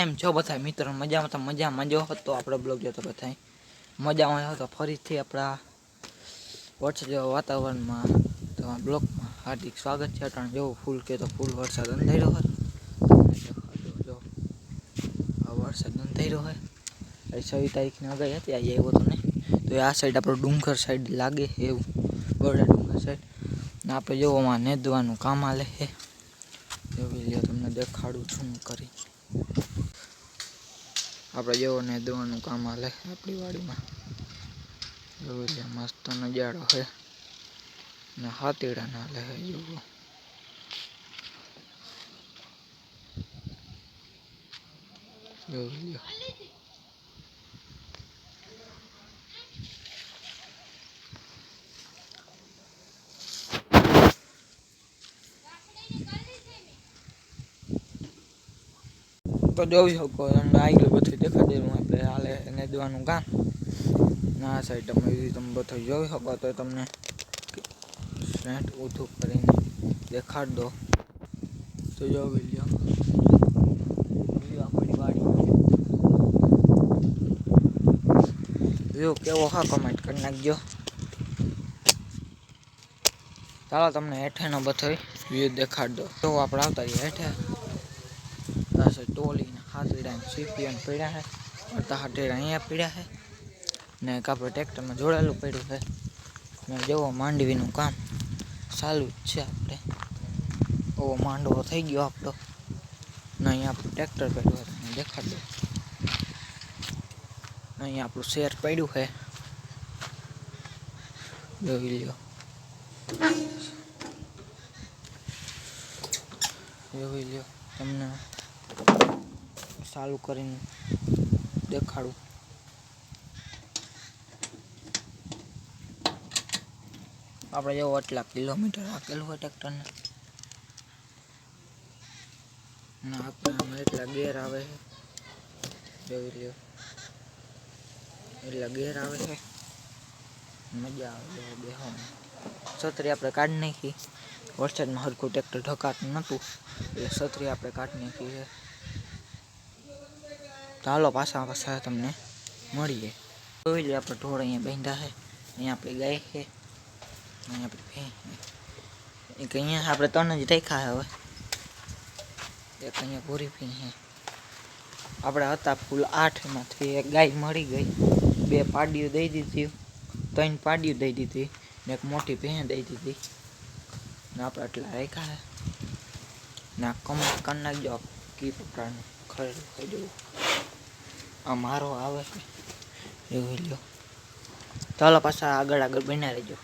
કેમ છો બધા મિત્રો? મજામાં તો મજામાં જો હતો આપણો બ્લોગ જોતો બધા મજામાં હતો. ફરીથી આપણા વરસાદ જેવા વાતાવરણમાં તો બ્લોગમાં હાર્દિક સ્વાગત છે. અટાણે જેવું ફૂલ કે તો ફૂલ વરસાદ અંધાર્યો હોય જો વરસાદ અંધાર્યો હોય. 26 તારીખની આગાહી હતી, આજે આવ્યો તો નહીં. તો આ સાઈડ આપણો ડુંગર સાઈડ લાગે એવું બરોડા ડુંગર સાઈડ ને આપણે જોવામાં નેદવાનું કામ આલે છે. જોઈ લ્યો, તમને દેખાડું છું કરી. આપણે જેવો નેદવાનું કામ હાલે આપણી વાડીમાં. જોઈ લ્યો, મસ્ત નજારો છે ને હાથીડા ના લે જોવો. જોઈ લ્યો, તો જોઈ શકો તમને આગળ બધું દેખાડી દઉં. આપણે હાલે નેદવાનું કામ ના સાઈડ તમે બધું જોઈ શકો તો તમને સ્નેટ ઊંધું કરીને દેખાડ દો. તો જોઈ લ્યો આપણી વાડી વ્યૂ કેવો હા કમેન્ટ કરી નાખજો. ચાલો તમને હેઠેનો બધો વ્યૂ દેખાડ દો. તો આપણે આવતા રહીએ હેઠે. ટોલીને હાથીડા સીપીને પીડ્યા છે, અડધા હાથીડા અહીંયા પીડ્યા છે ને આપણે ટ્રેક્ટરમાં જોડેલું પડ્યું છે ને જેવો માંડવીનું કામ ચાલુ જ છે. આપણે ઓવો માંડવો થઈ ગયો આપણો ને અહીંયા આપણું ટ્રેક્ટર પડ્યું છે, તમને દેખાડ દો. અહીંયા આપણું શેર પડ્યું છે, જોઈ લ્યો. જોઈ લ્યો, તમને ચાલુ કરીને દેખાડું. આપણે જેવો આટલા કિલોમીટર હાકેલું હોય ટ્રેક્ટરને ને આપણે એટલા ગેર આવે છે. જોઈ લ્યો, એટલા ગેર આવે છે, મજા આવે બેહવાની. છત્રી આપણે કાઢી નાખી, વરસાદમાં હરખું ટ્રેક્ટર ઢકાતું નહોતું એટલે છત્રી આપણે કાઢી નાખી છે. ચાલો પાછા તમને મળીએ. જોઈ લે, આપણે ઢોળ અહીંયા બાંધ્યા છે. અહીંયા આપણી ગાય છે, અહીંયા આપણી ભેંસ છે. એક અહીંયા આપણે ત્રણ જ રાખ્યા હવે. એક અહીંયા ભૂરી ભેંસ છે. આપણે હતા ફૂલ 8માંથી એક ગાય મળી ગઈ, 2 પાડીઓ દઈ દીધી, 3 પાડીઓ દઈ દીધી ને એક મોટી ભેંસ દઈ દીધી ને આપણે એટલા રાખ્યા છે. ને આ કમેન્ટ કરી નાખજો કી પ્રકારનું ખરેખર ખાઈ જવું. આ મારો આવે છે, જોઈ લ્યો. ચાલો પાછા આગળ બન્યા રહેજો.